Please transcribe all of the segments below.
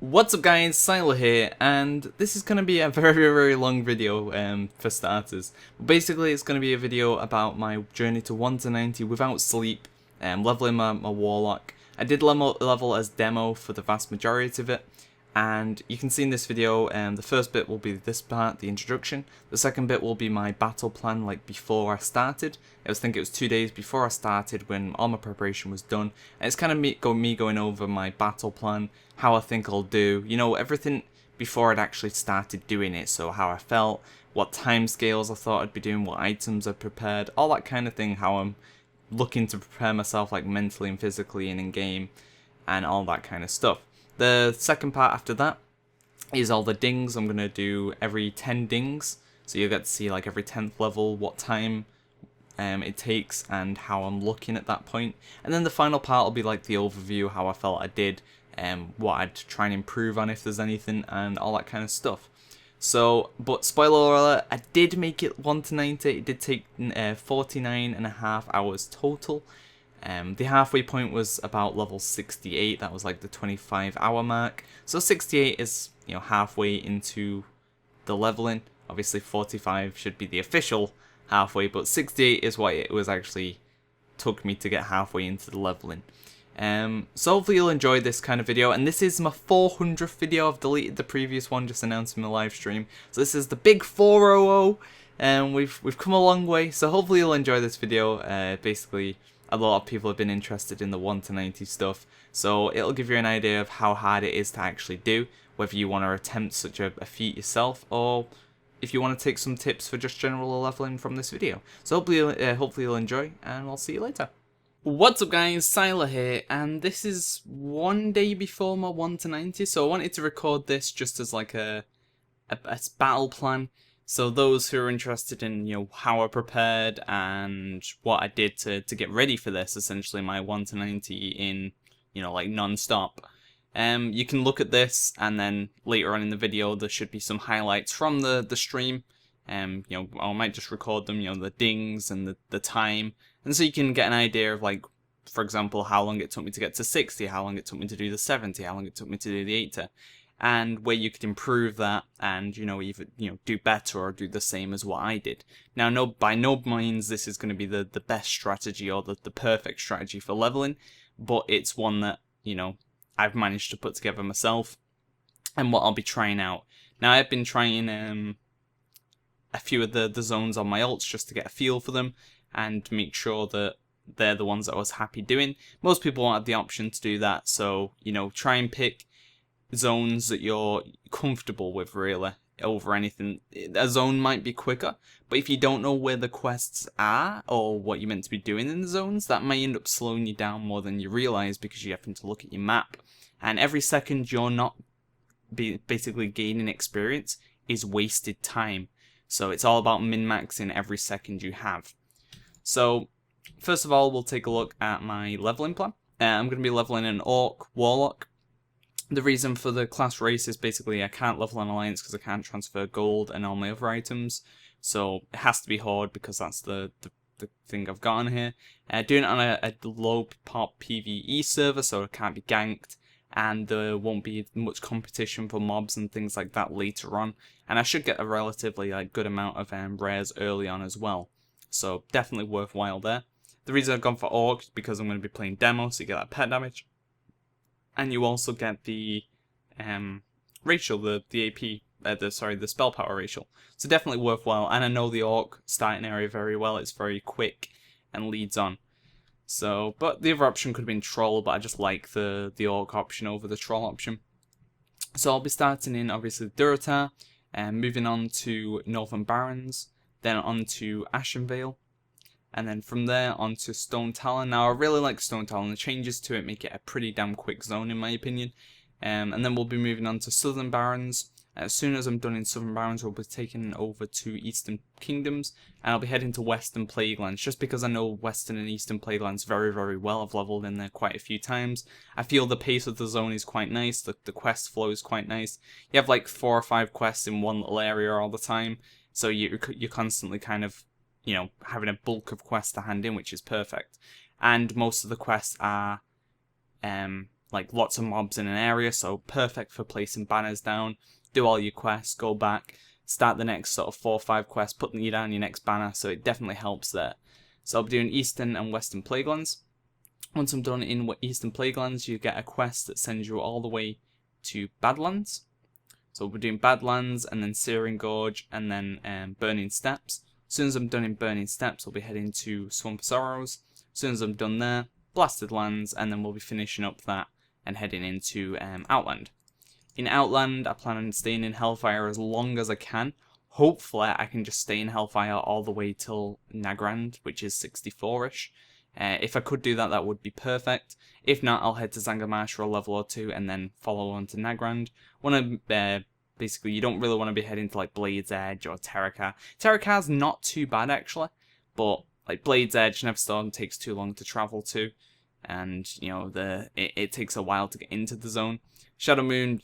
What's up guys, Syiler here, and this is going to be a very long video for starters. Basically it's going to be a video about my journey to 1 to 90 without sleep, leveling my Warlock. I did level as demo for the vast majority of it, and you can see in this video the first bit will be this part, the introduction. The second bit will be my battle plan, like before I started. I think it was 2 days before I started when all my preparation was done, and it's kind of me going over my battle plan, how I think I'll do, you know, everything before I'd actually started doing it. So how I felt, what timescales I thought I'd be doing, what items I'd prepared, all that kind of thing, how I'm looking to prepare myself like mentally and physically and in game, and all that kind of stuff. The second part after that is all the dings. I'm going to do every 10 dings, so you'll get to see like every 10th level, what time it takes and how I'm looking at that point. And then the final part will be like the overview, how I felt I did, what I'd try and improve on if there's anything, and all that kind of stuff. So, but spoiler alert, I did make it 1 to 90, it did take 49.5 hours total. The halfway point was about level 68, that was like the 25-hour mark. So 68 is, you know, halfway into the leveling. Obviously 45 should be the official halfway, but 68 is what it was actually took me to get halfway into the leveling. So hopefully you'll enjoy this kind of video, and this is my 400th video. I've deleted the previous one, just announced in the live stream. So this is the big 400, and we've come a long way. So hopefully you'll enjoy this video. Basically, a lot of people have been interested in the 1 to 90 stuff, so it'll give you an idea of how hard it is to actually do, whether you want to attempt such a feat yourself, or if you want to take some tips for just general leveling from this video. So hopefully you'll enjoy, and I'll see you later. What's up guys, Syiler here, and this is one day before my 1 to 90, so I wanted to record this just as like a battle plan. So those who are interested in, you know, how I prepared and what I did to get ready for this, essentially my 1 to 90 in, you know, like non-stop. You can look at this, and then later on in the video there should be some highlights from the stream. You know, I might just record them, you know, the dings and the time, and so you can get an idea of, like, for example, how long it took me to get to 60, how long it took me to do the 70, how long it took me to do the 80, and where you could improve that and, you know, either, you know, do better or do the same as what I did. Now, by no means this is going to be the best strategy or the perfect strategy for leveling, but it's one that, you know, I've managed to put together myself and what I'll be trying out. Now, I've been trying a few of the zones on my ults just to get a feel for them and make sure that they're the ones that I was happy doing. Most people won't have the option to do that, so, you know, try and pick zones that you're comfortable with, really, over anything. A zone might be quicker, but if you don't know where the quests are or what you're meant to be doing in the zones, that may end up slowing you down more than you realise, because you're having to look at your map, and every second you're not basically gaining experience is wasted time. So it's all about min-maxing every second you have. So first of all, we'll take a look at my leveling plan. I'm going to be leveling an Orc Warlock. The reason for the class race is basically I can't level an Alliance because I can't transfer gold and all my other items. So it has to be Horde because that's the thing I've got on here. Doing it on a low pop PvE server, so it can't be ganked, and there won't be much competition for mobs and things like that later on. And I should get a relatively good amount of rares early on as well. So definitely worthwhile there. The reason I've gone for Orc is because I'm going to be playing demo, so you get that pet damage. And you also get the ratio, the AP, the spell power ratio. So definitely worthwhile. And I know the Orc starting area very well. It's very quick and leads on. So, but the other option could have been Troll, but I just like the Orc option over the Troll option. So I'll be starting in, obviously, Durotar, and moving on to Northern Barrens, then on to Ashenvale, and then from there on to Stone Talon. Now, I really like Stone Talon. The changes to it make it a pretty damn quick zone, in my opinion. And then we'll be moving on to Southern Barrens. As soon as I'm done in Southern Barrens, we'll be taking over to Eastern Kingdoms, and I'll be heading to Western Plaguelands, just because I know Western and Eastern Plaguelands very well. I've leveled in there quite a few times. I feel the pace of the zone is quite nice, the quest flow is quite nice. You have like 4 or 5 quests in one little area all the time, so you're constantly kind of, you know, having a bulk of quests to hand in, which is perfect. And most of the quests are like lots of mobs in an area, so perfect for placing banners down. Do all your quests, go back, start the next sort of 4 or 5 quests, putting you down your next banner, so it definitely helps there. So I'll be doing Eastern and Western Plaguelands. Once I'm done in Eastern Plaguelands, you get a quest that sends you all the way to Badlands. So we're doing Badlands, and then Searing Gorge, and then Burning Steppes. As soon as I'm done in Burning Steppes, I'll be heading to Swamp of Sorrows. As soon as I'm done there, Blasted Lands, and then we'll be finishing up that and heading into Outland. In Outland, I plan on staying in Hellfire as long as I can. Hopefully, I can just stay in Hellfire all the way till Nagrand, which is 64-ish. If I could do that, that would be perfect. If not, I'll head to Zangarmarsh for a level or 2 and then follow on to Nagrand. Basically, you don't really want to be heading to like Blade's Edge or Terracar. Terracar's not too bad actually, but like Blade's Edge, Neverstorm takes too long to travel to, and you know it takes a while to get into the zone. Shadow Moon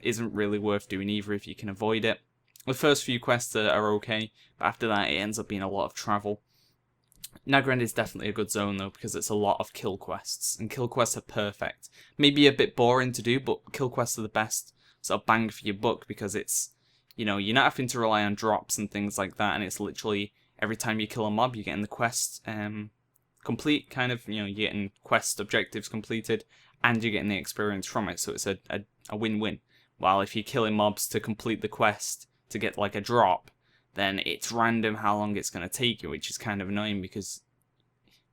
isn't really worth doing either if you can avoid it. The first few quests are okay, but after that it ends up being a lot of travel. Nagrand is definitely a good zone though, because it's a lot of kill quests, and kill quests are perfect. Maybe a bit boring to do, but kill quests are the best sort of bang for your buck, because it's, you know, you're not having to rely on drops and things like that, and it's literally every time you kill a mob, you're getting the quest complete, kind of, you know, you're getting quest objectives completed, and you're getting the experience from it, so it's a win-win. While if you're killing mobs to complete the quest to get like a drop, then it's random how long it's going to take you, which is kind of annoying, because,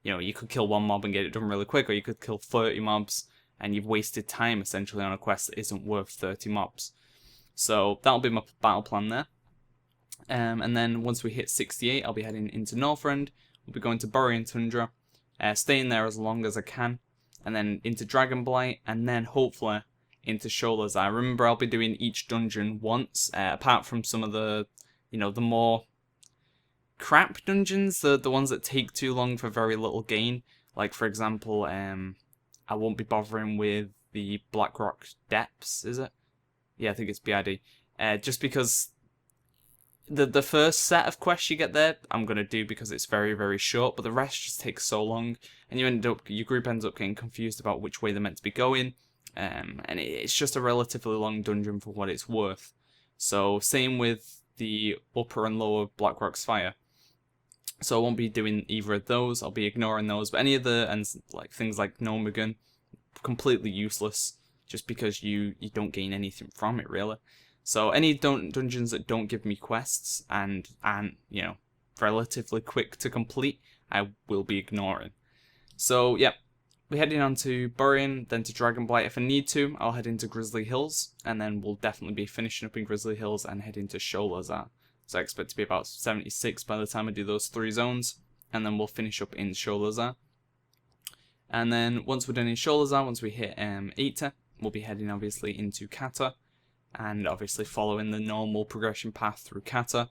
you know, you could kill one mob and get it done really quick, or you could kill 30 mobs and you've wasted time essentially on a quest that isn't worth 30 mobs. So that'll be my battle plan there. And then once we hit 68, I'll be heading into Northrend. We'll be going to Borean Tundra, staying there as long as I can, and then into Dragonblight, and then hopefully into Sholas. I remember I'll be doing each dungeon once, apart from some of the, you know, the more crap dungeons, the ones that take too long for very little gain. Like for example, I won't be bothering with the Blackrock Depths, is it? Yeah, I think it's BID. Just because the first set of quests you get there, I'm going to do because it's very, very short, but the rest just takes so long, and your group ends up getting confused about which way they're meant to be going, and it's just a relatively long dungeon for what it's worth. So, same with the upper and lower Blackrock's Fire. So I won't be doing either of those, I'll be ignoring those, but any of the, and like things like Gnomegan, completely useless, just because you don't gain anything from it, really. So any dungeons that don't give me quests and you know, relatively quick to complete, I will be ignoring. So yeah, we're heading on to Borean, then to Dragonblight. If I need to, I'll head into Grizzly Hills, and then we'll definitely be finishing up in Grizzly Hills and head into Sholazar. So I expect to be about 76 by the time I do those 3 zones, and then we'll finish up in Sholazar. And then once we're done in Sholazar, once we hit 80, we'll be heading obviously into Kata, and obviously following the normal progression path through Kata,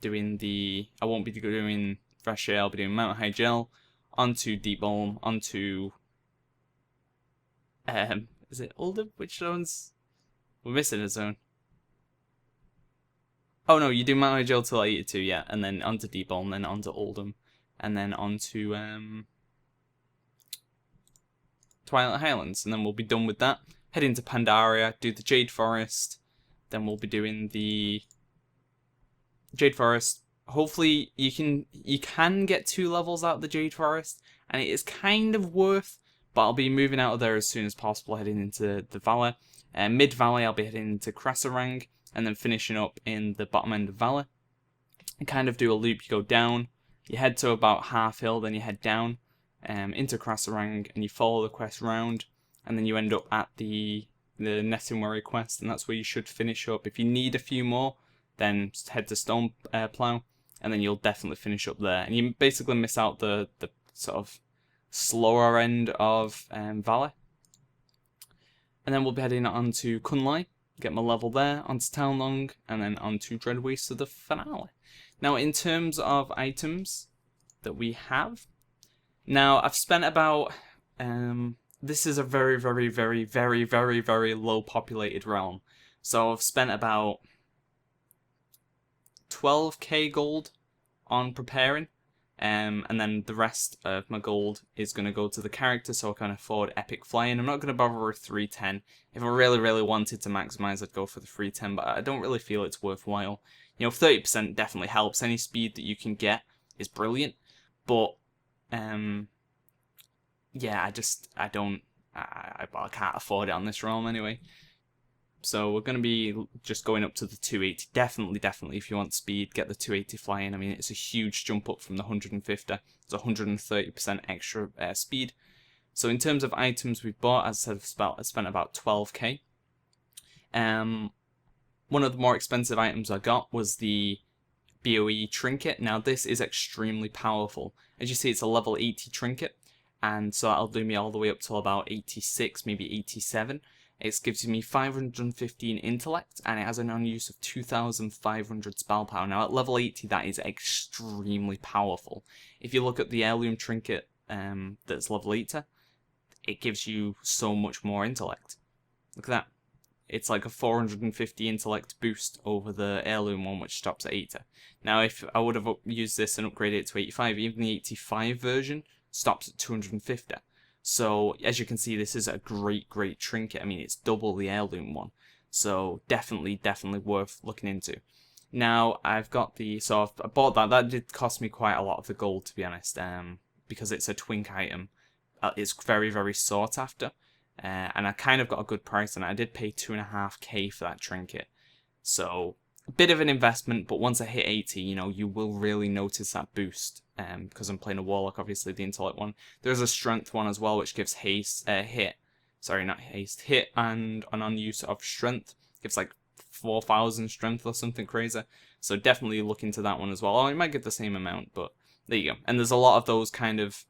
I won't be doing Vrashe, I'll be doing Mount Hyjal, onto Deep Olm, onto, is it Uldum? Which zones? We're missing a zone. Oh no, you do Mount Hyjal till 82, yeah, and then onto Deep Olm, then onto Uldum, and then onto Twilight Highlands, and then we'll be done with that. Head into Pandaria, do the Jade Forest, then we'll be doing the Jade Forest. Hopefully you can get 2 levels out of the Jade Forest, and it is kind of worth, but I'll be moving out of there as soon as possible, heading into the Valley. Mid-Valley I'll be heading into Krasarang, and then finishing up in the bottom end of Valley. You kind of do a loop, you go down, you head to about Half Hill, then you head down into Krasarang, and you follow the quest round, and then you end up at the Nettinworry quest, and that's where you should finish up. If you need a few more, then head to Stoneplough, and then you'll definitely finish up there. And you basically miss out the sort of slower end of Valley. And then we'll be heading on to Kunlai, get my level there, onto Townlong, and then onto Dreadwaste for the finale. Now, in terms of items that we have, now I've spent about, this is a very, very, very, very, very, very low populated realm. So I've spent about 12k gold on preparing. And then the rest of my gold is going to go to the character so I can afford epic flying. I'm not going to bother with 310. If I really wanted to maximize, I'd go for the 310, but I don't really feel it's worthwhile. You know, 30% definitely helps. Any speed that you can get is brilliant, but yeah, I can't afford it on this realm anyway. So we're going to be just going up to the 280. Definitely, if you want speed, get the 280 flying. I mean, it's a huge jump up from the 150. It's 130% extra speed. So in terms of items we've bought, as I said, I spent about 12k. One of the more expensive items I got was the BOE trinket. Now this is extremely powerful. As you see, it's a level 80 trinket, and so that'll do me all the way up till about 86, maybe 87. It gives me 515 intellect, and it has an on-use of 2,500 spell power. Now at level 80, that is extremely powerful. If you look at the heirloom trinket that's level 80, it gives you so much more intellect. Look at that. It's like a 450 intellect boost over the heirloom one, which stops at 80. Now if I would have used this and upgraded it to 85, even the 85 version stops at 250. So, as you can see, this is a great trinket. I mean, it's double the heirloom one. So, definitely worth looking into. Now, I've got so I bought that. That did cost me quite a lot of the gold, to be honest, because it's a twink item. It's very sought after. And I kind of got a good price on it. I did pay 2.5k for that trinket. So, a bit of an investment, but once I hit 80, you know, you will really notice that boost. Because I'm playing a warlock, obviously the intellect one. There's a strength one as well, which gives hit and an on-use of strength. Gives like 4,000 strength or something crazy. So definitely look into that one as well. Oh, it might get the same amount, but there you go. And there's a lot of those kind of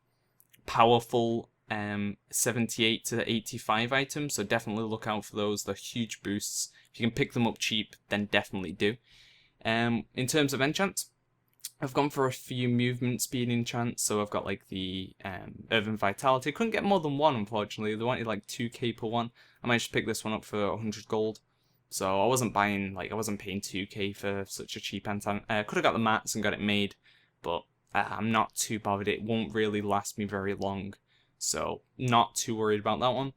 powerful 78 to 85 items, so definitely look out for those. They're huge boosts. If you can pick them up cheap, then definitely do. In terms of enchants, I've gone for a few movement speed enchants, so I've got like the Urban Vitality. Couldn't get more than one, unfortunately. They wanted like 2k per one. I managed to pick this one up for 100 gold. So I wasn't paying 2k for such a cheap enchant. Could have got the mats and got it made, but I'm not too bothered. It won't really last me very long, so not too worried about that one.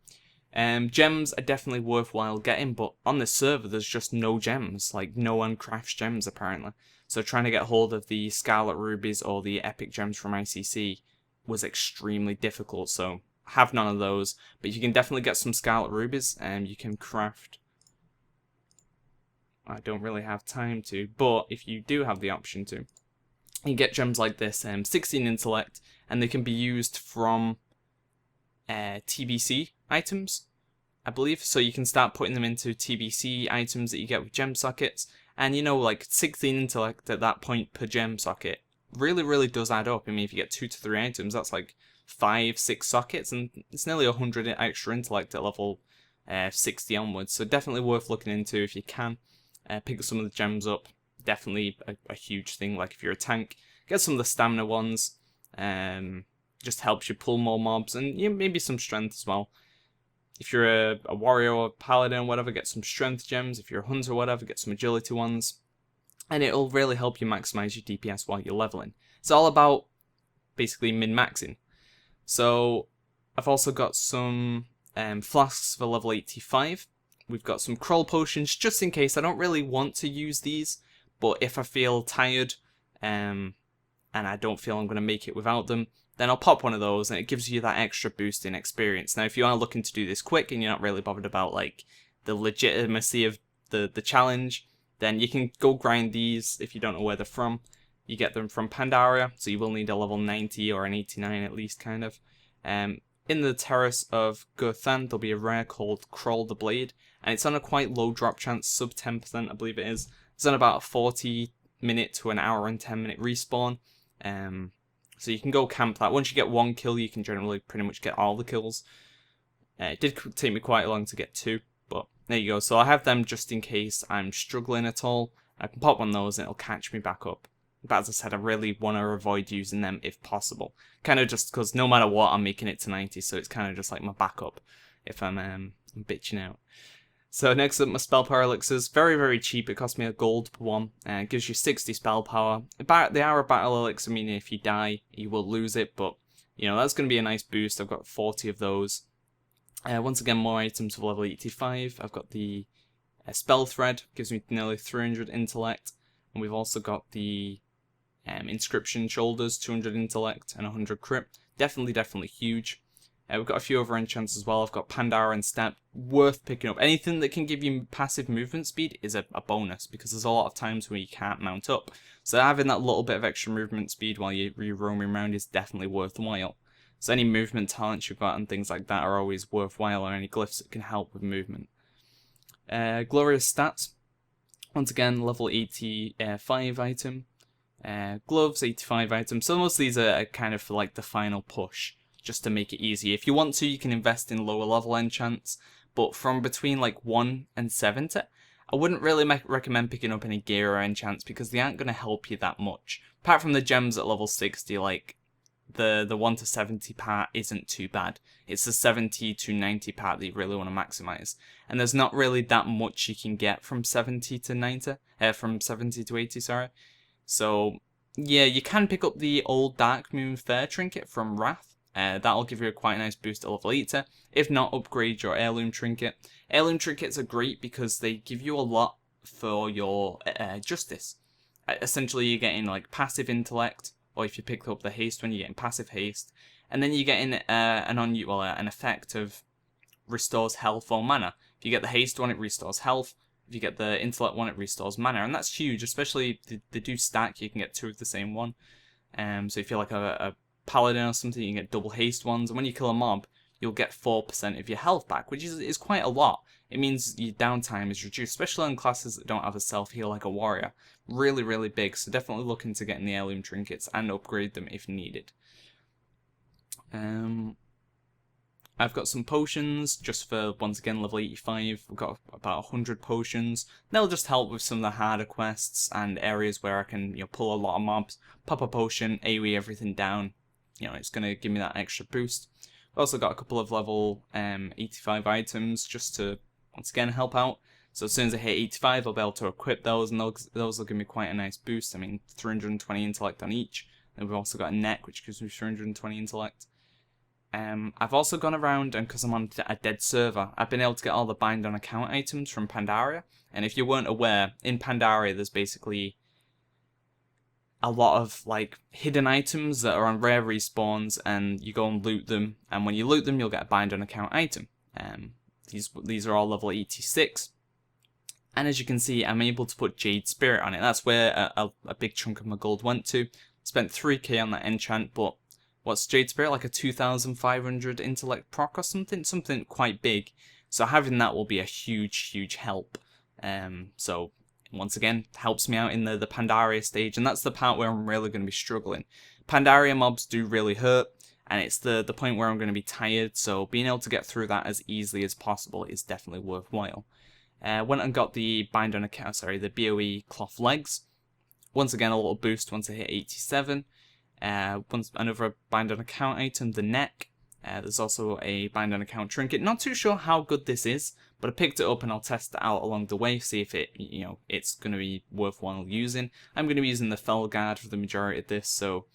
Gems are definitely worthwhile getting, but on this server there's just no gems. Like, no one crafts gems apparently. So trying to get hold of the Scarlet Rubies or the Epic Gems from ICC was extremely difficult, so have none of those. But you can definitely get some Scarlet Rubies, and you can craft... I don't really have time to, but if you do have the option to, you get gems like this, 16 intellect, and they can be used from TBC items, I believe. So you can start putting them into TBC items that you get with gem sockets. And you know, like 16 intellect at that point per gem socket really does add up. I mean, if you get 2 to 3 items, that's like 5-6 sockets, and it's nearly 100 extra intellect at level 60 onwards. So definitely worth looking into if you can. Pick some of the gems up. Definitely a huge thing. Like if you're a tank, get some of the stamina ones. Just helps you pull more mobs, and maybe some strength as well. If you're a warrior or a paladin or whatever, get some strength gems. If you're a hunter or whatever, get some agility ones. And it'll really help you maximize your DPS while you're leveling. It's all about basically min-maxing. So I've also got some flasks for level 85. We've got some crawl potions just in case. I don't really want to use these, but if I feel tired and I don't feel I'm going to make it without them, then I'll pop one of those, and it gives you that extra boost in experience. Now, if you are looking to do this quick and you're not really bothered about like the legitimacy of the challenge, then you can go grind these. If you don't know where they're from, you get them from Pandaria, so you will need a level 90 or an 89 at least, kind of. In the Terrace of Gurthan, there'll be a rare called Crawl the Blade, and it's on a quite low drop chance, sub 10%, I believe it is. It's on about a 40-minute to an hour and 10-minute respawn. So you can go camp that. Once you get 1 kill, you can generally pretty much get all the kills. It did take me quite long to get 2, but there you go. So I have them just in case I'm struggling at all. I can pop one of those and it'll catch me back up. But as I said, I really want to avoid using them if possible. Kind of just because no matter what, I'm making it to 90, so it's kind of just like my backup if I'm bitching out. So next up, my spell power elixirs. Very, very cheap. It cost me a gold per one. It gives you 60 spell power. About the hour battle elixir, meaning if you die, you will lose it. But, you know, that's going to be a nice boost. I've got 40 of those. Once again, more items for level 85. I've got the spell thread. Gives me nearly 300 intellect. And we've also got the inscription shoulders, 200 intellect and 100 crit. Definitely huge. We've got a few other enchants as well. I've got Pandara and Step. Worth picking up. Anything that can give you passive movement speed is a bonus, because there's a lot of times where you can't mount up. So having that little bit of extra movement speed while you're roaming around is definitely worthwhile. So any movement talents you've got and things like that are always worthwhile, or any glyphs that can help with movement. Glorious stats. Once again, level 85 item. Gloves, 85 items. So most of these are kind of for like the final push, just to make it easy. If you want to, you can invest in lower level enchants, but from between like 1 and 70, I wouldn't really recommend picking up any gear or enchants, because they aren't going to help you that much. Apart from the gems at level 60, like the 1 to 70 part isn't too bad. It's the 70 to 90 part that you really want to maximize. And there's not really that much you can get from 70 to 90, from 70 to 80, sorry. So yeah, you can pick up the old Dark Moon Fair trinket from Wrath. That'll give you a quite nice boost at level 80. If not, upgrade your heirloom trinket. Heirloom trinkets are great because they give you a lot for your justice. Essentially, you're getting like passive intellect, or if you pick up the haste one, you're getting passive haste, and then you're getting an effect of restores health or mana. If you get the haste one, it restores health. If you get the intellect one, it restores mana, and that's huge. Especially if they do stack, you can get 2 of the same one. So if you're like a paladin or something, you can get double haste ones, and when you kill a mob, you'll get 4% of your health back, which is quite a lot. It means your downtime is reduced, especially on classes that don't have a self-heal like a warrior. Really big, so definitely look into getting the heirloom trinkets and upgrade them if needed. I've got some potions, just for, once again, level 85. We've got about 100 potions. They'll just help with some of the harder quests and areas where I can, pull a lot of mobs, pop a potion, AoE everything down. It's going to give me that extra boost. I've also got a couple of level 85 items just to, once again, help out. So as soon as I hit 85, I'll be able to equip those, and those will give me quite a nice boost. I mean, 320 intellect on each. And we've also got a neck, which gives me 320 intellect. I've also gone around, and because I'm on a dead server, I've been able to get all the bind on account items from Pandaria. And if you weren't aware, in Pandaria there's basically a lot of like hidden items that are on rare respawns, and you go and loot them, and when you loot them you'll get a bind on account item. These are all level 86, and as you can see, I'm able to put Jade Spirit on it. That's where a big chunk of my gold went to. Spent 3k on that enchant, but what's Jade Spirit, like a 2,500 intellect proc or something quite big. So having that will be a huge help. So once again, helps me out in the Pandaria stage, and that's the part where I'm really going to be struggling. Pandaria mobs do really hurt, and it's the point where I'm going to be tired, so being able to get through that as easily as possible is definitely worthwhile. Went and got the bind on account, the BOE cloth legs. Once again, a little boost once I hit 87. Another bind on account item, the neck. There's also a bind on account trinket. Not too sure how good this is, but I picked it up and I'll test it out along the way, see if it's going to be worthwhile using. I'm going to be using the Felguard for the majority of this, so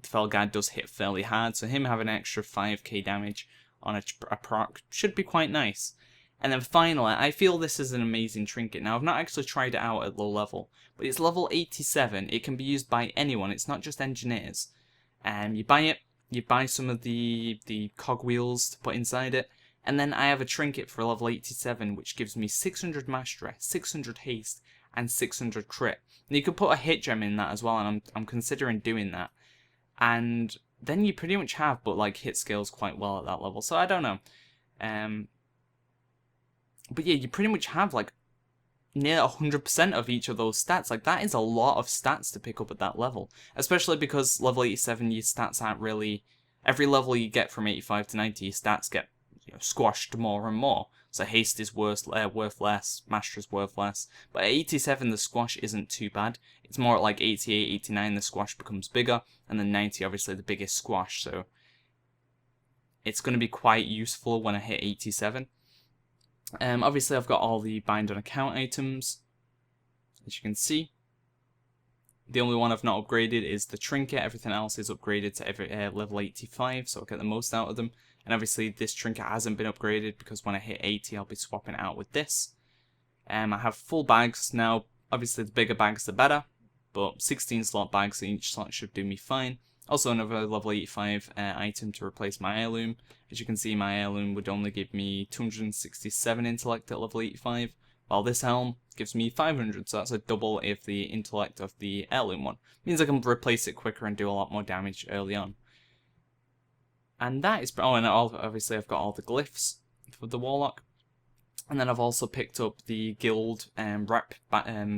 the Felguard does hit fairly hard, so him having an extra 5k damage on a proc should be quite nice. And then finally, I feel this is an amazing trinket. Now, I've not actually tried it out at low level, but it's level 87. It can be used by anyone. It's not just engineers. You buy it, you buy some of the cogwheels to put inside it, and then I have a trinket for level 87, which gives me 600 mastery, 600 haste, and 600 crit. And you could put a hit gem in that as well, and I'm considering doing that. And then you pretty much have, but like hit skills quite well at that level. So I don't know. But yeah, you pretty much have like near 100% of each of those stats. Like, that is a lot of stats to pick up at that level. Especially because level 87, your stats aren't really... Every level you get from 85 to 90, your stats get squashed more and more. So haste is worth less, mastery is worth less. But at 87, the squash isn't too bad. It's more at like 88, 89, the squash becomes bigger. And then 90, obviously, the biggest squash. So it's going to be quite useful when I hit 87. Obviously I've got all the bind on account items, as you can see. The only one I've not upgraded is the trinket. Everything else is upgraded to every level 85, so I'll get the most out of them. And obviously this trinket hasn't been upgraded because when I hit 80 I'll be swapping it out with this. I have full bags now. Obviously the bigger bags the better, but 16 slot bags in each slot should do me fine. Also another level 85 item to replace my heirloom. As you can see, my heirloom would only give me 267 intellect at level 85, while this helm gives me 500, so that's a double of the intellect of the heirloom one. Means I can replace it quicker and do a lot more damage early on. And that is... oh, and obviously I've got all the glyphs for the warlock. And then I've also picked up the guild rep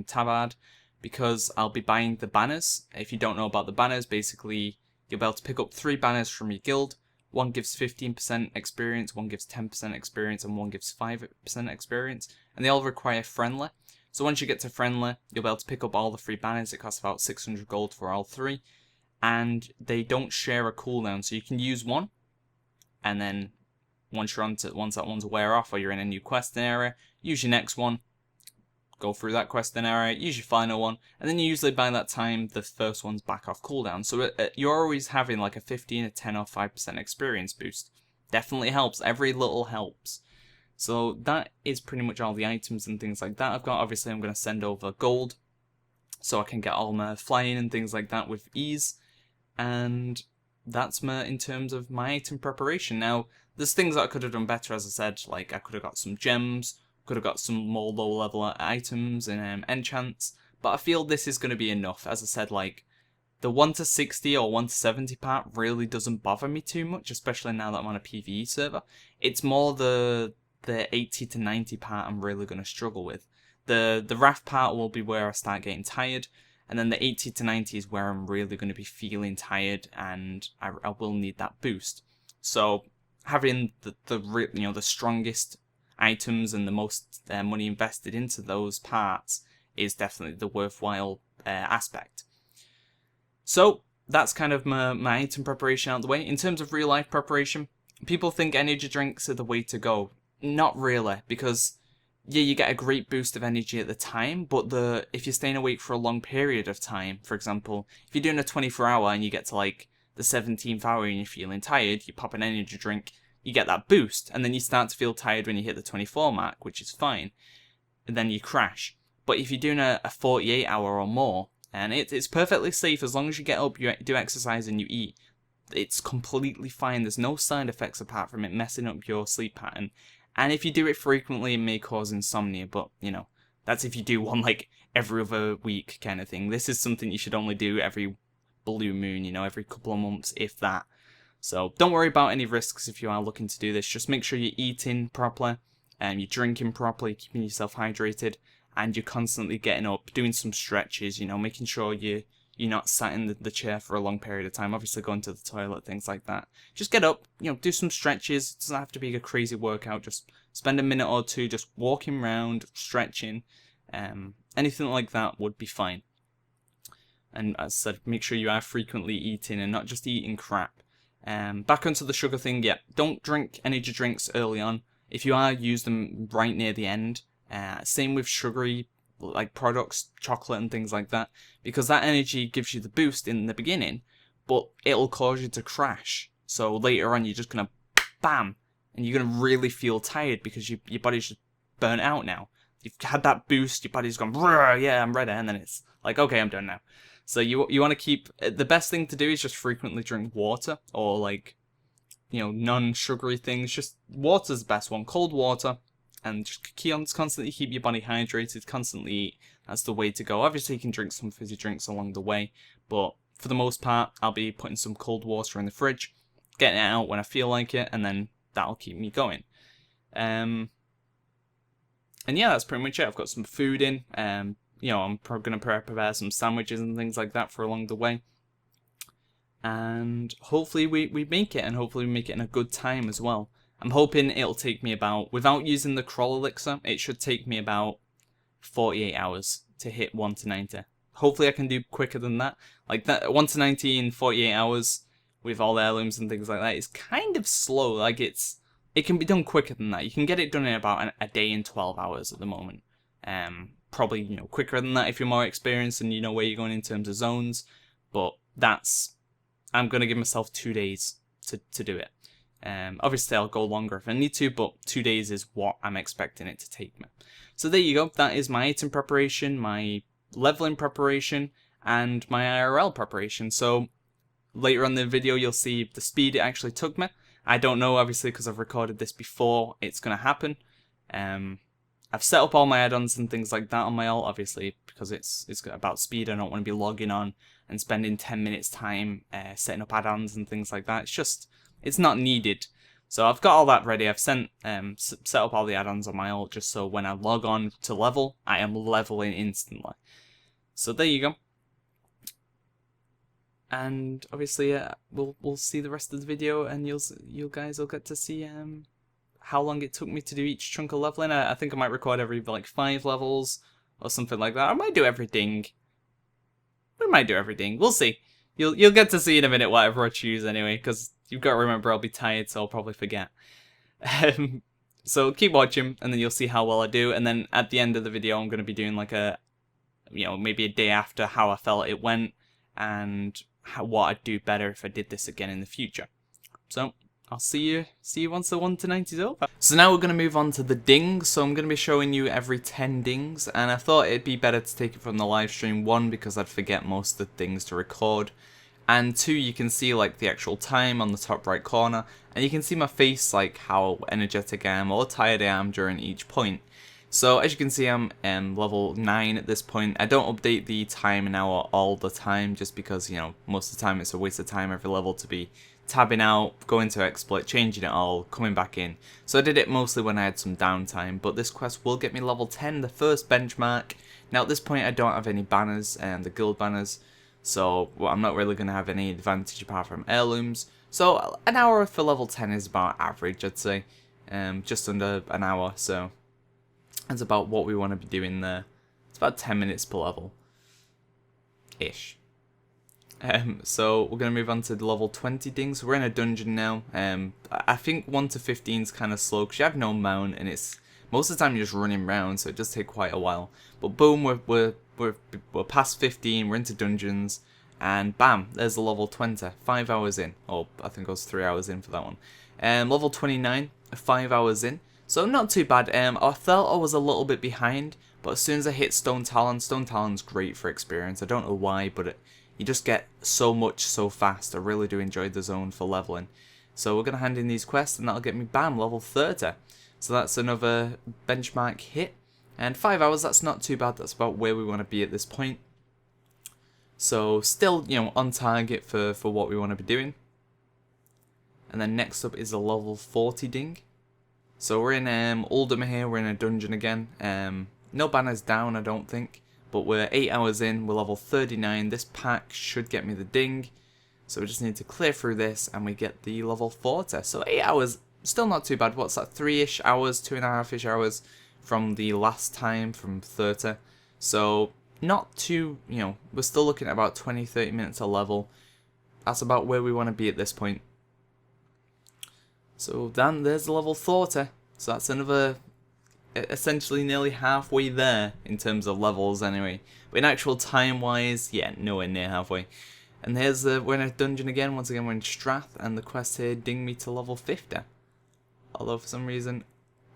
tabard, because I'll be buying the banners. If you don't know about the banners, basically you'll be able to pick up 3 banners from your guild. One gives 15% experience, one gives 10% experience, and one gives 5% experience. And they all require friendly. So once you get to friendly, you'll be able to pick up all the 3 banners. It costs about 600 gold for all 3. And they don't share a cooldown, so you can use one. And then once that one's wear off, or you're in a new quest area, use your next one. Go through that quest area, use your final one, and then usually by that time the first one's back off cooldown. So you're always having like a 15, a 10 or 5% experience boost. Definitely helps, every little helps. So that is pretty much all the items and things like that I've got. Obviously I'm going to send over gold, so I can get all my flying and things like that with ease. And that's in terms of my item preparation. Now, there's things that I could have done better, as I said, like I could have got some gems, could have got some more low level items and enchants, but I feel this is going to be enough. As I said, like the 1 to 60 or 1 to 70 part really doesn't bother me too much, especially now that I'm on a PvE server. It's more the 80 to 90 part I'm really going to struggle with. The Wrath part will be where I start getting tired, and then the 80 to 90 is where I'm really going to be feeling tired, and I will need that boost. So having the strongest items and the most money invested into those parts is definitely the worthwhile aspect. So that's kind of my item preparation out of the way. In terms of real life preparation, people think energy drinks are the way to go. Not really, because yeah, you get a great boost of energy at the time, but if you're staying awake for a long period of time, for example, if you're doing a 24-hour and you get to like the 17th hour and you're feeling tired, you pop an energy drink, you get that boost, and then you start to feel tired when you hit the 24 mark, which is fine, and then you crash. But if you're doing a 48-hour or more, and it's perfectly safe as long as you get up, you do exercise and you eat, it's completely fine. There's no side effects apart from it messing up your sleep pattern. And if you do it frequently, it may cause insomnia, but, you know, that's if you do one, like, every other week kind of thing. This is something you should only do every blue moon, you know, every couple of months, if that. So don't worry about any risks if you are looking to do this. Just make sure you're eating properly, and you're drinking properly, keeping yourself hydrated, and you're constantly getting up, doing some stretches, you know, making sure you're not sat in the chair for a long period of time, obviously going to the toilet, things like that. Just get up, you know, do some stretches. It doesn't have to be a crazy workout. Just spend a minute or two just walking around, stretching. Anything like that would be fine. And as I said, make sure you are frequently eating and not just eating crap. Back onto the sugar thing, yeah, don't drink energy drinks early on. If you are, use them right near the end. Same with sugary like products, chocolate and things like that, because that energy gives you the boost in the beginning, but it'll cause you to crash. So later on, you're just gonna bam, and you're gonna really feel tired because your body's just burnt out now. You've had that boost, your body's gone, yeah, I'm ready, and then it's like, okay, I'm done now. So you want to keep, the best thing to do is just frequently drink water, or like, you know, non-sugary things. Just water's the best one, cold water. And just constantly keep your body hydrated, constantly eat. That's the way to go. Obviously, you can drink some fizzy drinks along the way, but for the most part, I'll be putting some cold water in the fridge, getting it out when I feel like it, and then that'll keep me going. And yeah, that's pretty much it. I've got some food in. You know, I'm probably going to prepare some sandwiches and things like that for along the way. And hopefully we make it, and hopefully we make it in a good time as well. I'm hoping it'll take me about, without using the Crawl Elixir, it should take me about 48 hours to hit 1 to 90. Hopefully I can do quicker than that. Like that 1 to 90 in 48 hours with all the heirlooms and things like that is kind of slow. Like it's it can be done quicker than that. You can get it done in about a day and 12 hours at the moment. Probably, you know, quicker than that if you're more experienced and you know where you're going in terms of zones. But I'm going to give myself 2 days to do it. Obviously, I'll go longer if I need to, but 2 days is what I'm expecting it to take me. So there you go. That is my item preparation, my leveling preparation, and my IRL preparation. So later on in the video, you'll see the speed it actually took me. I don't know, obviously, because I've recorded this before it's going to happen. I've set up all my add-ons and things like that on my alt, obviously, because it's about speed. I don't want to be logging on and spending 10 minutes time setting up add-ons and things like that. It's not needed. So I've got all that ready. I've set up all the add-ons on my alt just so when I log on to level, I am leveling instantly. So there you go. And obviously, we'll see the rest of the video, and you guys will get to see how long it took me to do each chunk of leveling. I think I might record every like 5 levels or something like that. I might do everything. We might do everything. We'll see. You'll get to see in a minute whatever I choose anyway, because you've got to remember I'll be tired, so I'll probably forget. So keep watching, and then you'll see how well I do. And then at the end of the video, I'm going to be doing like maybe a day after how I felt it went, and what I'd do better if I did this again in the future. So I'll see you once the 1 to 90 is over. So now we're going to move on to the dings. So I'm going to be showing you every 10 dings, and I thought it'd be better to take it from the live stream. 1, because I'd forget most of the things to record, and 2, you can see like the actual time on the top right corner, and you can see my face, like how energetic I am or tired I am during each point. So as you can see, I'm level 9 at this point. I don't update the time and hour all the time, just because, you know, most of the time it's a waste of time every level to be tabbing out, going to exploit, changing it all, coming back in. So I did it mostly when I had some downtime, but this quest will get me level 10, the first benchmark. Now at this point I don't have any banners, the guild banners, so I'm not really going to have any advantage apart from heirlooms. So an hour for level 10 is about average, I'd say, just under an hour, so that's about what we want to be doing there. It's about 10 minutes per level, ish. So we're going to move on to the level 20 dings. We're in a dungeon now. I think 1 to 15 is kind of slow because you have no mount, and it's most of the time you're just running around, so it does take quite a while. But boom, we're past 15. We're into dungeons, and bam, there's the level 20. 5 hours in, or I think it was 3 hours in for that one. Level 29, 5 hours in. So not too bad. I felt I was a little bit behind, but as soon as I hit Stone Talon's great for experience. I don't know why, but you just get so much so fast. I really do enjoy the zone for leveling. So we're going to hand in these quests, and that'll get me, bam, level 30. So that's another benchmark hit. And 5 hours, that's not too bad. That's about where we want to be at this point. So still, you know, on target for what we want to be doing. And then next up is a level 40 ding. So we're in Uldum here, we're in a dungeon again. No banners down, I don't think. But we're 8 hours in, we're level 39. This pack should get me the ding. So we just need to clear through this and we get the level 40. So 8 hours, still not too bad. What's that, 3-ish hours, 2.5-ish hours from the last time, from 30. So not too, you know, we're still looking at about 20-30 minutes a level. That's about where we want to be at this point. So then there's the level 40. So that's another, essentially nearly halfway there in terms of levels anyway. But in actual time wise, yeah, nowhere near halfway. And here's we're in a dungeon again. Once again, we're in Strath, and the quest here dinged me to level 50. Although for some reason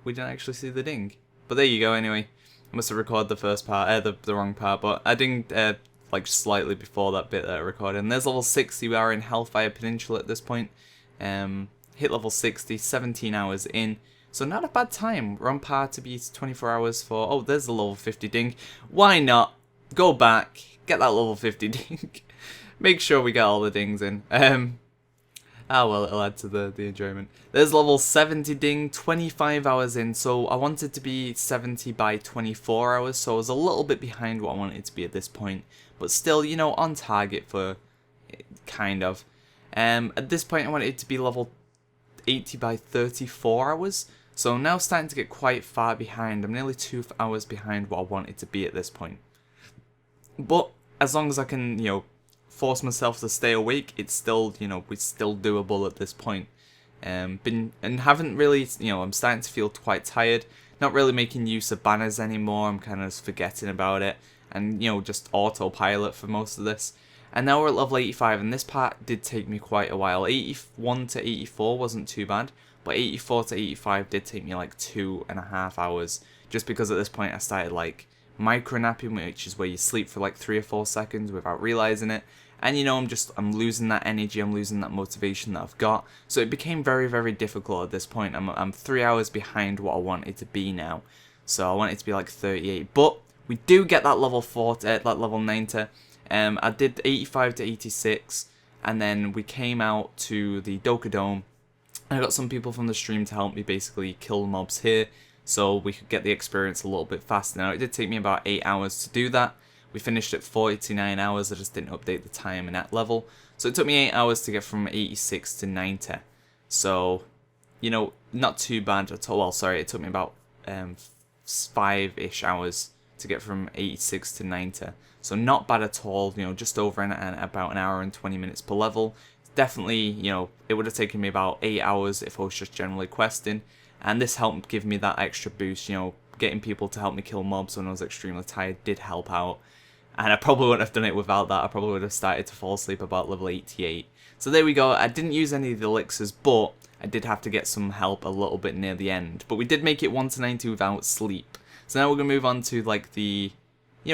we didn't actually see the ding. But there you go anyway. I must have recorded the first part, the wrong part, but I dinged like slightly before that bit that I recorded. And there's level 60. We are in Hellfire Peninsula at this point. Hit level 60, 17 hours in. So not a bad time. We're on par to be 24 hours for... Oh, there's the level 50 ding. Why not? Go back, get that level 50 ding. Make sure we get all the dings in. Well, it'll add to the enjoyment. There's level 70 ding, 25 hours in. So I wanted to be 70 by 24 hours. So I was a little bit behind what I wanted to be at this point. But still, you know, on target for... kind of. At this point, I wanted it to be level 80 by 34 hours. So I'm now starting to get quite far behind. I'm nearly 2 hours behind what I want it to be at this point. But as long as I can, you know, force myself to stay awake, it's still, you know, it's still doable at this point. Haven't really, I'm starting to feel quite tired. Not really making use of banners anymore. I'm kind of just forgetting about it, and just autopilot for most of this. And now we're at level 85, and this part did take me quite a while. 81 to 84 wasn't too bad, but 84 to 85 did take me like 2.5 hours, just because at this point I started like micro-napping, which is where you sleep for like 3 or 4 seconds without realizing it. And I'm losing that energy, I'm losing that motivation that I've got. So it became very, very difficult at this point. I'm 3 hours behind what I wanted to be now. So I want it to be like 38. But we do get that level 40, that level 90. I did 85 to 86, and then we came out to the Doka Dome. I got some people from the stream to help me basically kill mobs here, so we could get the experience a little bit faster. Now, it did take me about 8 hours to do that. We finished at 49 hours, I just didn't update the time and that level. So it took me 8 hours to get from 86 to 90. So, not too bad at all. Well, sorry, it took me about 5-ish hours to get from 86 to 90. So not bad at all, just over about an hour and 20 minutes per level. Definitely, it would have taken me about 8 hours if I was just generally questing. And this helped give me that extra boost, getting people to help me kill mobs when I was extremely tired did help out. And I probably wouldn't have done it without that. I probably would have started to fall asleep about level 88. So there we go. I didn't use any of the elixirs, but I did have to get some help a little bit near the end. But we did make it 1 to 90 without sleep. So now we're going to move on to like the,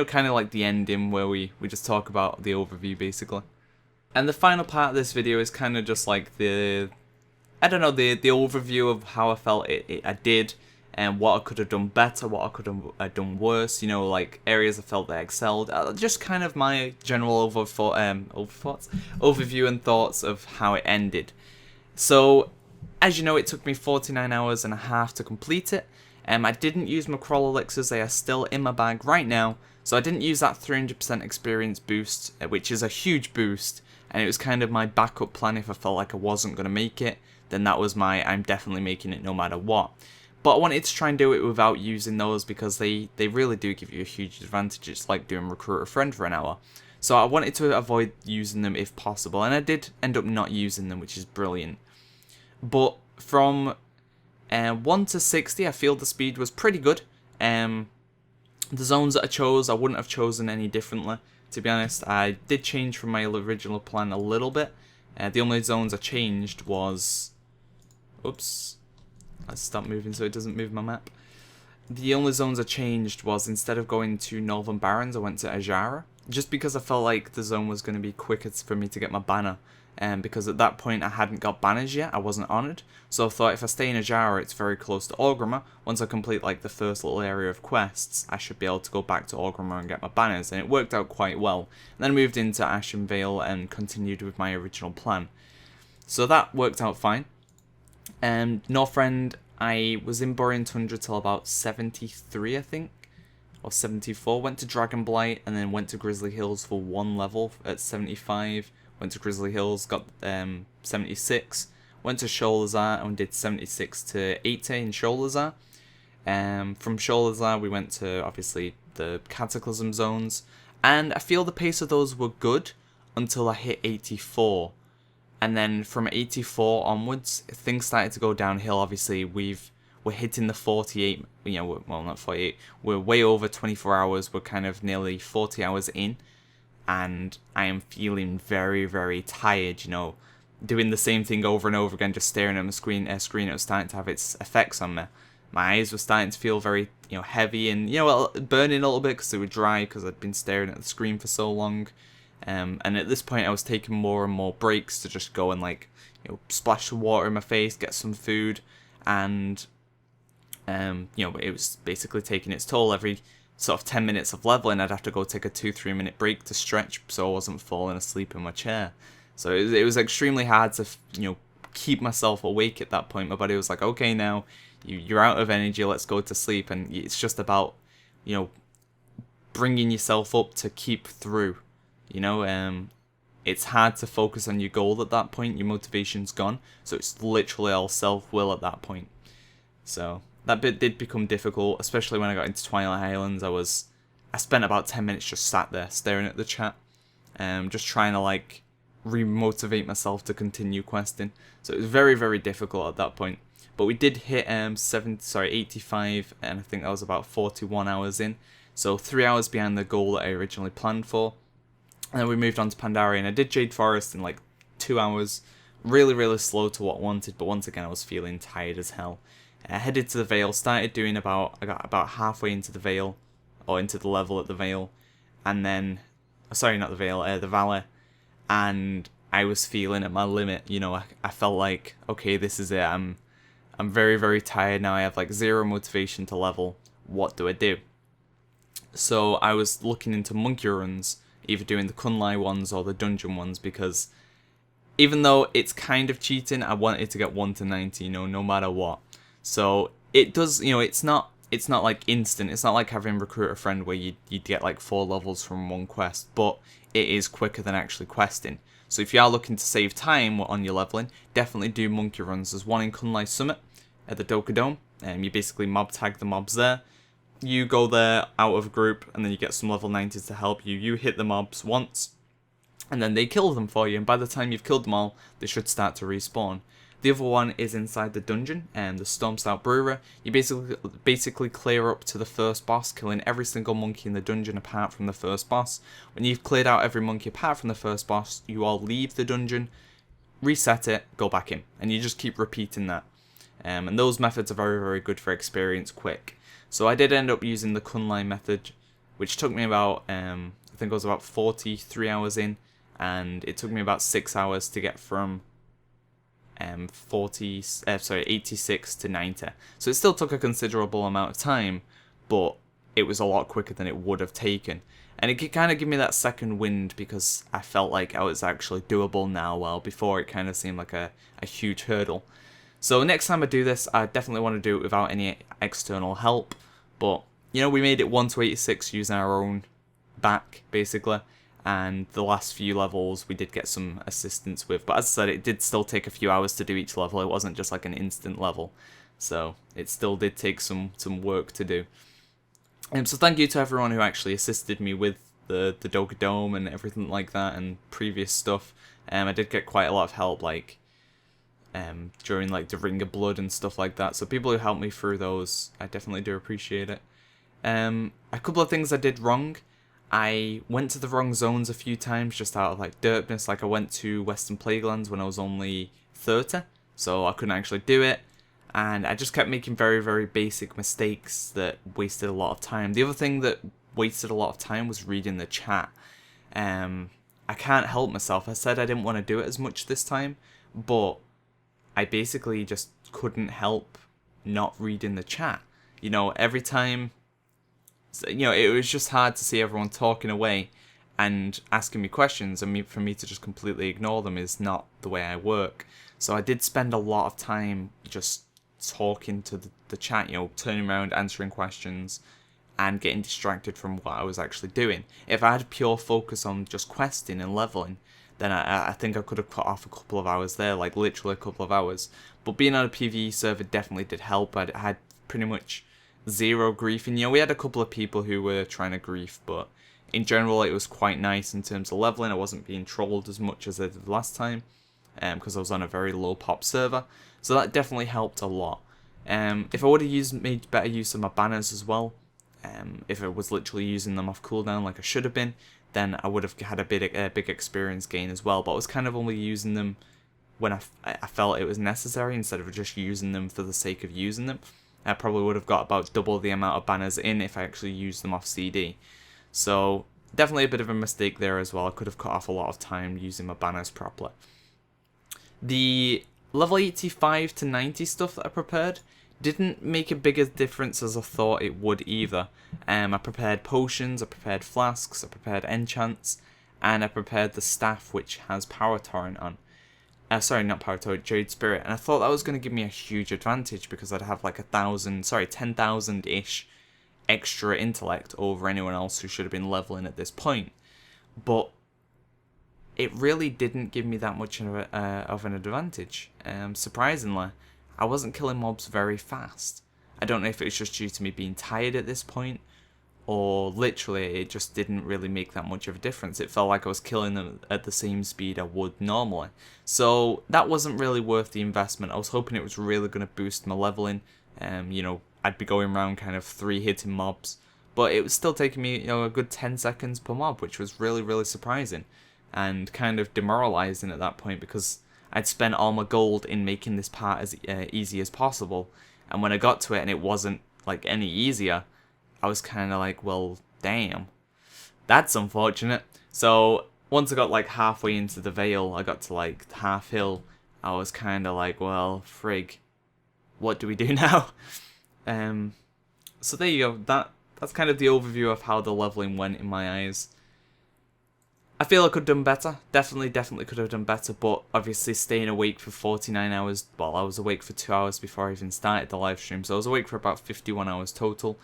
kind of like the ending where we just talk about the overview basically. And the final part of this video is kind of just like the overview of how I felt I did, and what I could have done better, what I could have done worse, like areas I felt that I excelled. Just kind of my general overview and thoughts of how it ended. So, as you know, it took me 49 hours and a half to complete it. I didn't use my crawl elixirs, they are still in my bag right now. So I didn't use that 300% experience boost, which is a huge boost. And it was kind of my backup plan if I felt like I wasn't going to make it. Then that was I'm definitely making it no matter what. But I wanted to try and do it without using those because they really do give you a huge advantage. It's like doing recruit a friend for an hour. So I wanted to avoid using them if possible. And I did end up not using them, which is brilliant. But from 1 to 60, I feel the speed was pretty good. The zones that I chose, I wouldn't have chosen any differently, to be honest. I did change from my original plan a little bit. The only zones I changed was... Oops. Let's stop moving so it doesn't move my map. The only zones I changed was, instead of going to Northern Barrens, I went to Ajara. Just because I felt like the zone was going to be quicker for me to get my banner. Because at that point I hadn't got banners yet, I wasn't honoured. So I thought if I stay in Ajara, it's very close to Orgrimmar. Once I complete like the first little area of quests, I should be able to go back to Orgrimmar and get my banners. And it worked out quite well. And then I moved into Ashen Vale and continued with my original plan. So that worked out fine. Northrend, I was in Borean Tundra till about 73, I think. Or 74. Went to Dragonblight and then went to Grizzly Hills for 1 level at 75. Went to Grizzly Hills, got 76. Went to Sholazar and did 76 to 80 in Sholazar. From Sholazar we went to, obviously, the Cataclysm zones. And I feel the pace of those were good until I hit 84. And then from 84 onwards, things started to go downhill. Obviously, we're hitting the 48, well, not 48. We're way over 24 hours. We're kind of nearly 40 hours in. And I am feeling very, very tired, doing the same thing over and over again, just staring at my screen. It was starting to have its effects on me. My eyes were starting to feel very, heavy and, burning a little bit because they were dry because I'd been staring at the screen for so long. And at this point, I was taking more and more breaks to just go and, splash some water in my face, get some food, and, it was basically taking its toll. Every sort of 10 minutes of leveling, I'd have to go take a 2-3 minute break to stretch so I wasn't falling asleep in my chair. So it was extremely hard to, keep myself awake at that point. My body was like, okay, now you're out of energy, let's go to sleep. And it's just about, bringing yourself up to keep through. It's hard to focus on your goal at that point. Your motivation's gone. So it's literally all self-will at that point. So that bit did become difficult, especially when I got into Twilight Islands. I spent about 10 minutes just sat there staring at the chat, just trying to re-motivate myself to continue questing. So it was very, very difficult at that point. But we did hit 85, and I think that was about 41 hours in. So 3 hours behind the goal that I originally planned for. And then we moved on to Pandaria, and I did Jade Forest in like 2 hours. Really, really slow to what I wanted, but once again I was feeling tired as hell. I headed to the Vale, started doing I got about halfway into the Vale, or into the level at the Vale, and then, sorry, not the Vale, the Valley, and I was feeling at my limit. You know, I felt like, okay, this is it. I'm very, very tired now. I have like zero motivation to level. What do I do? So I was looking into monkey runs, either doing the Kunlai ones or the dungeon ones, because even though it's kind of cheating, I wanted to get 1 to 90, you know, no matter what. So it does, you know, it's not like instant. It's not like having Recruit a Friend where you'd get like 4 levels from one quest, but it is quicker than actually questing. So if you are looking to save time on your leveling, definitely do monkey runs. There's one in Kunlai Summit at the Doka Dome, and you basically mob tag the mobs there. You go there out of a group, and then you get some level 90s to help you. You hit the mobs once, and then they kill them for you, and by the time you've killed them all, they should start to respawn. The other one is inside the dungeon, and the Stormstout Brewer. You basically clear up to the first boss, killing every single monkey in the dungeon apart from the first boss. When you've cleared out every monkey apart from the first boss, you all leave the dungeon, reset it, go back in, and you just keep repeating that. And those methods are very, very good for experience quick. So I did end up using the Kunlai method, which took me about, I think it was about 43 hours in, and it took me about 6 hours to get from 86 to 90. So it still took a considerable amount of time, but it was a lot quicker than it would have taken. And it kind of gave me that second wind, because I felt like I was actually doable now, while before it kind of seemed like a huge hurdle. So next time I do this, I definitely want to do it without any external help. But, you know, we made it 1 to 86 using our own back, basically. And the last few levels we did get some assistance with. But as I said, it did still take a few hours to do each level. It wasn't just like an instant level. So it still did take some work to do. So thank you to everyone who actually assisted me with the Doka Dome and everything like that, and previous stuff. I did get quite a lot of help, like during like the Ring of Blood and stuff like that. So people who helped me through those, I definitely do appreciate it. A couple of things I did wrong. I went to the wrong zones a few times just out of like derpness. Like I went to Western Plaguelands when I was only 30, so I couldn't actually do it. And I just kept making very, very basic mistakes that wasted a lot of time. The other thing that wasted a lot of time was reading the chat. I can't help myself. I said I didn't want to do it as much this time, but I basically just couldn't help not reading the chat. You know, every time, you know, it was just hard to see everyone talking away and asking me questions, and for me to just completely ignore them is not the way I work. So I did spend a lot of time just talking to the chat, you know, turning around, answering questions, and getting distracted from what I was actually doing. If I had pure focus on just questing and leveling, then I think I could have cut off a couple of hours there, like literally a couple of hours. But being on a PvE server definitely did help. I had pretty much zero griefing. You know, we had a couple of people who were trying to grief, but in general it was quite nice in terms of leveling. I wasn't being trolled as much as I did last time, because I was on a very low pop server. So that definitely helped a lot. If I would have made better use of my banners as well, if I was literally using them off cooldown like I should have been, then I would have had a big experience gain as well. But I was kind of only using them when I felt it was necessary, instead of just using them for the sake of using them. I probably would have got about double the amount of banners in if I actually used them off CD. So definitely a bit of a mistake there as well. I could have cut off a lot of time using my banners properly. The level 85 to 90 stuff that I prepared didn't make a bigger difference as I thought it would either. I prepared potions, I prepared flasks, I prepared enchants, and I prepared the staff which has Power Torrent on. Sorry, not Power Torrent, Jade Spirit. And I thought that was going to give me a huge advantage, because I'd have like 10,000-ish extra intellect over anyone else who should have been leveling at this point. But it really didn't give me that much of an advantage. Surprisingly, I wasn't killing mobs very fast. I don't know if it's just due to me being tired at this point, or literally it just didn't really make that much of a difference. It felt like I was killing them at the same speed I would normally. So that wasn't really worth the investment. I was hoping it was really going to boost my leveling. You know, I'd be going around kind of 3 hitting mobs, but it was still taking me, you know, a good 10 seconds per mob, which was really, really surprising and kind of demoralizing at that point, because I'd spent all my gold in making this part as easy as possible, and when I got to it and it wasn't like any easier, I was kind of like, well, damn, that's unfortunate. So once I got like halfway into the Vale, I got to like half hill, I was kind of like, well, frig, what do we do now? So there you go. That's kind of the overview of how the leveling went in my eyes. I feel I could have done better. Definitely could have done better, but obviously staying awake for 49 hours, well, I was awake for 2 hours before I even started the live stream, so I was awake for about 51 hours total.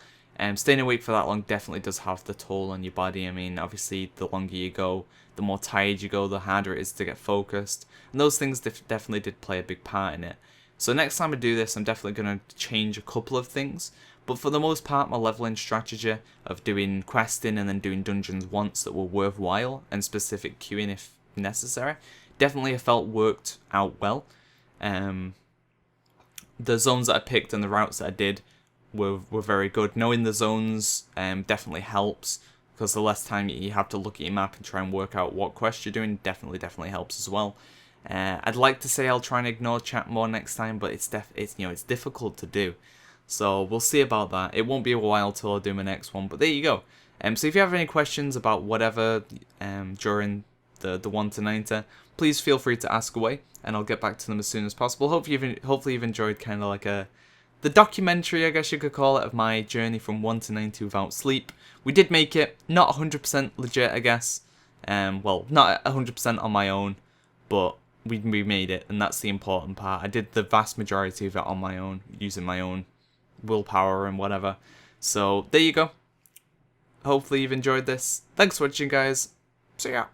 Staying awake for that long definitely does have the toll on your body. I mean, obviously, the longer you go, the more tired you go, the harder it is to get focused. And those things definitely did play a big part in it. So next time I do this, I'm definitely going to change a couple of things. But for the most part, my leveling strategy of doing questing and then doing dungeons once that were worthwhile and specific queuing if necessary, definitely I felt worked out well. The zones that I picked and the routes that I did were very good. Knowing the zones definitely helps, because the less time you have to look at your map and try and work out what quest you're doing definitely helps as well. I'd like to say I'll try and ignore chat more next time, but it's difficult to do. So we'll see about that. It won't be a while till I do my next one, but there you go. So if you have any questions about whatever during the 1 to 90, please feel free to ask away, and I'll get back to them as soon as possible. Hopefully you've enjoyed kind of like the documentary, I guess you could call it, of my journey from 1 to 90 without sleep. We did make it, not 100% legit, I guess. Well, not 100% on my own, but we made it, and that's the important part. I did the vast majority of it on my own, using my own willpower and whatever. So there you go. Hopefully you've enjoyed this. Thanks for watching, guys. See ya.